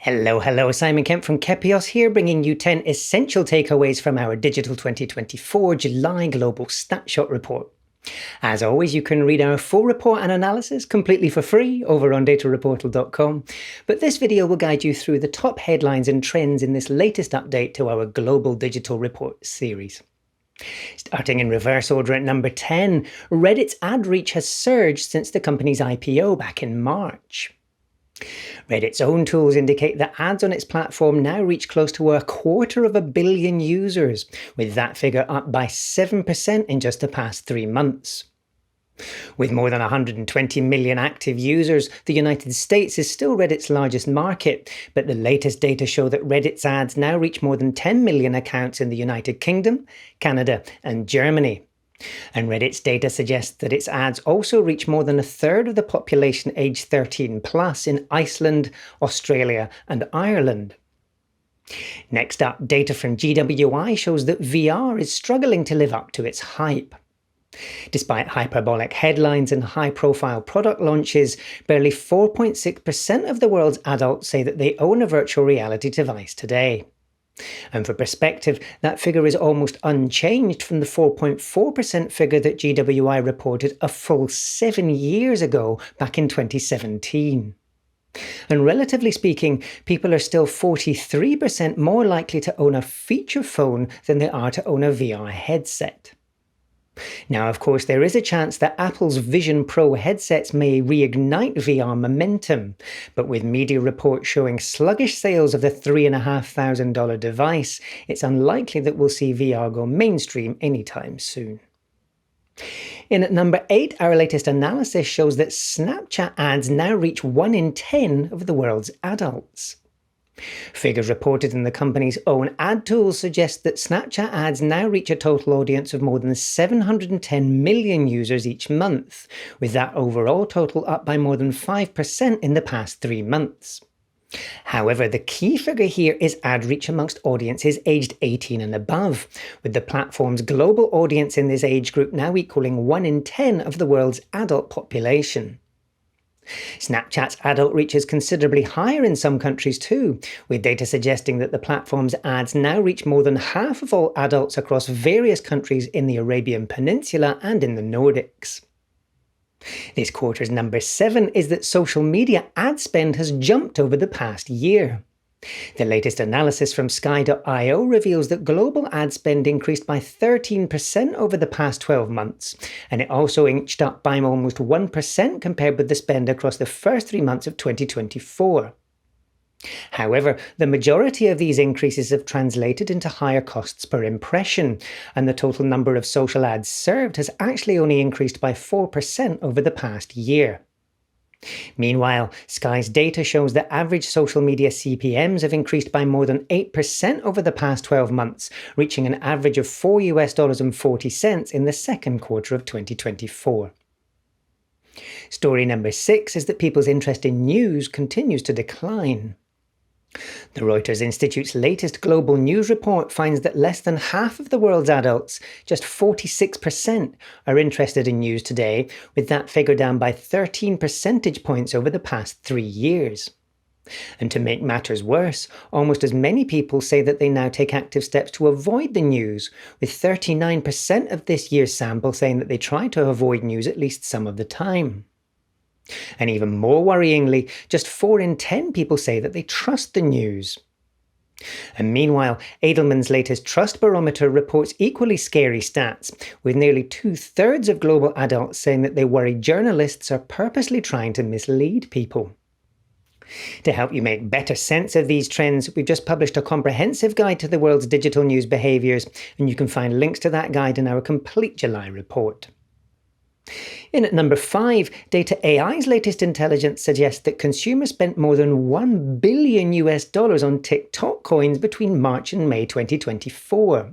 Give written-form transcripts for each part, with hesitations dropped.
Hello, Simon Kemp from Kepios here, bringing you 10 essential takeaways from our Digital 2024 July Global Statshot Report. As always, you can read our full report and analysis completely for free over on DataReportal.com, but this video will guide you through the top headlines and trends in this latest update to our Global Digital Report series. Starting in reverse order at number 10, Reddit's ad reach has surged since the company's IPO back in March. Reddit's own tools indicate that ads on its platform now reach close to 250 million users, with that figure up by 7% in just the past 3 months. With more than 120 million active users, the United States is still Reddit's largest market, but the latest data show that Reddit's ads now reach more than 10 million accounts in the United Kingdom, Canada, and Germany. And Reddit's data suggests that its ads also reach more than a third of the population aged 13 plus in Iceland, Australia, and Ireland. Next up, data from GWI shows that VR is struggling to live up to its hype. Despite hyperbolic headlines and high-profile product launches, barely 4.6% of the world's adults say that they own a virtual reality device today. And for perspective, that figure is almost unchanged from the 4.4% figure that GWI reported a full 7 years ago, back in 2017. And relatively speaking, people are still 43% more likely to own a feature phone than they are to own a VR headset. Now, of course, there is a chance that Apple's Vision Pro headsets may reignite VR momentum, but with media reports showing sluggish sales of the $3,500 device, it's unlikely that we'll see VR go mainstream anytime soon. In at number 8, our latest analysis shows that Snapchat ads now reach 1 in 10 of the world's adults. Figures reported in the company's own ad tools suggest that Snapchat ads now reach a total audience of more than 710 million users each month, with that overall total up by more than 5% in the past 3 months. However, the key figure here is ad reach amongst audiences aged 18 and above, with the platform's global audience in this age group now equaling 1 in 10 of the world's adult population. Snapchat's adult reach is considerably higher in some countries too, with data suggesting that the platform's ads now reach more than half of all adults across various countries in the Arabian Peninsula and in the Nordics. This quarter's number 7 is that social media ad spend has jumped over the past year. The latest analysis from Sky.io reveals that global ad spend increased by 13% over the past 12 months, and it also inched up by almost 1% compared with the spend across the first 3 months of 2024. However, the majority of these increases have translated into higher costs per impression, and the total number of social ads served has actually only increased by 4% over the past year. Meanwhile, Sky's data shows that average social media CPMs have increased by more than 8% over the past 12 months, reaching an average of $4.40 in the second quarter of 2024. Story number 6 is that people's interest in news continues to decline. The Reuters Institute's latest global news report finds that less than half of the world's adults, just 46%, are interested in news today, with that figure down by 13 percentage points over the past 3 years. And to make matters worse, almost as many people say that they now take active steps to avoid the news, with 39% of this year's sample saying that they try to avoid news at least some of the time. And even more worryingly, just 4 in 10 people say that they trust the news. And meanwhile, Edelman's latest Trust Barometer reports equally scary stats, with nearly 2/3 of global adults saying that they worry journalists are purposely trying to mislead people. To help you make better sense of these trends, we've just published a comprehensive guide to the world's digital news behaviours, and you can find links to that guide in our complete July report. In at number 5, Data AI's latest intelligence suggests that consumers spent more than $1 billion on Tik Tok coins between March and May 2024.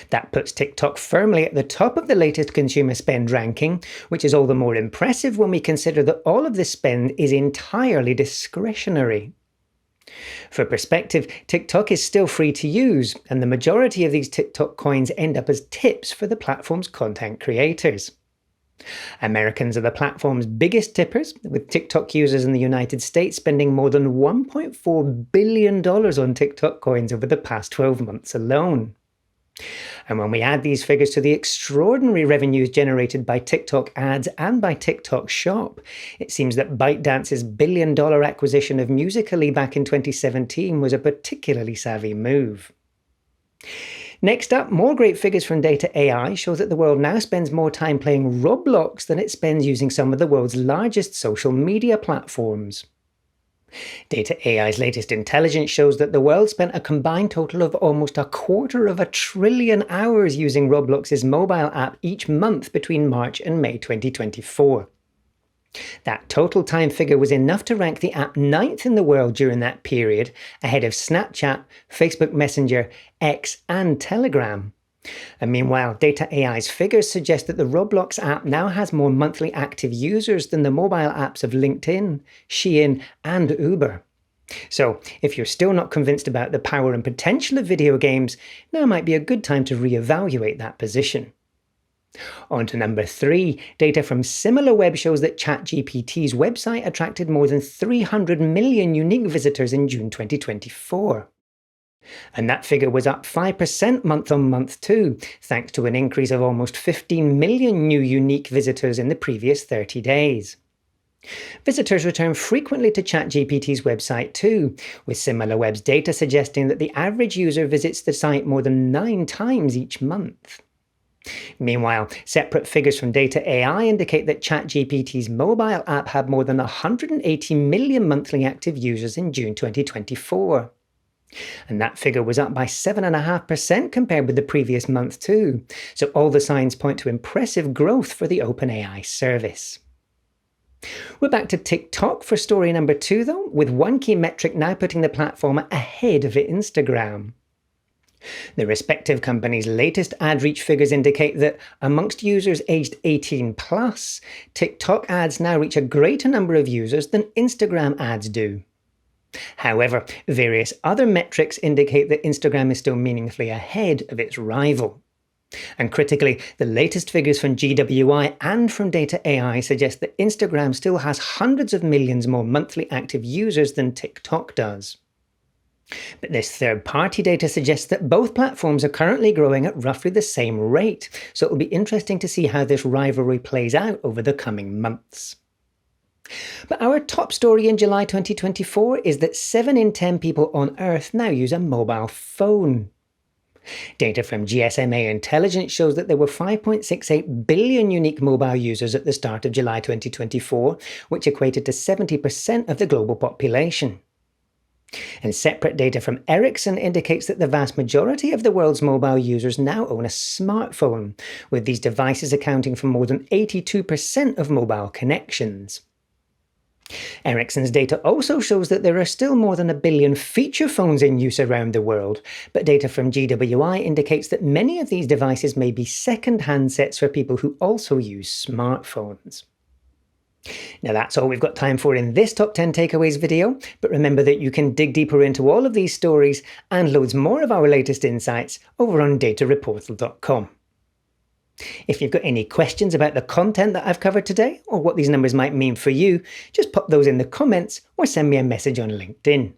That puts TikTok firmly at the top of the latest consumer spend ranking, which is all the more impressive when we consider that all of this spend is entirely discretionary. For perspective, TikTok is still free to use, and the majority of these TikTok coins end up as tips for the platform's content creators. Americans are the platform's biggest tippers, with TikTok users in the United States spending more than $1.4 billion on TikTok coins over the past 12 months alone. And when we add these figures to the extraordinary revenues generated by TikTok ads and by TikTok Shop, it seems that ByteDance's billion-dollar acquisition of Musical.ly back in 2017 was a particularly savvy move. Next up, more great figures from Data.ai show that the world now spends more time playing Roblox than it spends using some of the world's largest social media platforms. Data.ai's latest intelligence shows that the world spent a combined total of almost 250 billion hours using Roblox's mobile app each month between March and May 2024. That total time figure was enough to rank the app 9th in the world during that period, ahead of Snapchat, Facebook Messenger, X, and Telegram. And meanwhile, Data.ai's figures suggest that the Roblox app now has more monthly active users than the mobile apps of LinkedIn, Shein, and Uber. So, if you're still not convinced about the power and potential of video games, now might be a good time to reevaluate that position. On to number 3, data from SimilarWeb shows that ChatGPT's website attracted more than 300 million unique visitors in June 2024. And that figure was up 5% month on month too, thanks to an increase of almost 15 million new unique visitors in the previous 30 days. Visitors return frequently to ChatGPT's website too, with SimilarWeb's data suggesting that the average user visits the site more than 9 times each month. Meanwhile, separate figures from Data.ai indicate that ChatGPT's mobile app had more than 180 million monthly active users in June 2024. And that figure was up by 7.5% compared with the previous month too, so all the signs point to impressive growth for the OpenAI service. We're back to TikTok for story number 2 though, with one key metric now putting the platform ahead of Instagram. The respective companies' latest ad reach figures indicate that amongst users aged 18+, TikTok ads now reach a greater number of users than Instagram ads do. However, various other metrics indicate that Instagram is still meaningfully ahead of its rival. And critically, the latest figures from GWI and from Data.ai suggest that Instagram still has hundreds of millions more monthly active users than TikTok does. But this third-party data suggests that both platforms are currently growing at roughly the same rate, so it will be interesting to see how this rivalry plays out over the coming months. But our top story in July 2024 is that 7 in 10 people on Earth now use a mobile phone. Data from GSMA Intelligence shows that there were 5.68 billion unique mobile users at the start of July 2024, which equated to 70% of the global population. And separate data from Ericsson indicates that the vast majority of the world's mobile users now own a smartphone, with these devices accounting for more than 82% of mobile connections. Ericsson's data also shows that there are still more than 1 billion feature phones in use around the world, but data from GWI indicates that many of these devices may be second handsets for people who also use smartphones. Now that's all we've got time for in this Top 10 Takeaways video, but remember that you can dig deeper into all of these stories and loads more of our latest insights over on DataReportal.com. If you've got any questions about the content that I've covered today, or what these numbers might mean for you, just pop those in the comments or send me a message on LinkedIn.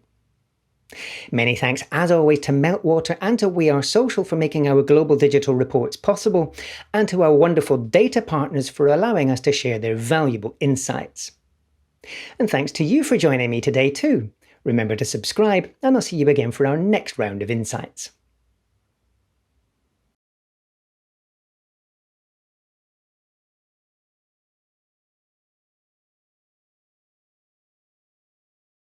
Many thanks as always to Meltwater and to We Are Social for making our global digital reports possible, and to our wonderful data partners for allowing us to share their valuable insights. And thanks to you for joining me today too. Remember to subscribe, and I'll see you again for our next round of insights.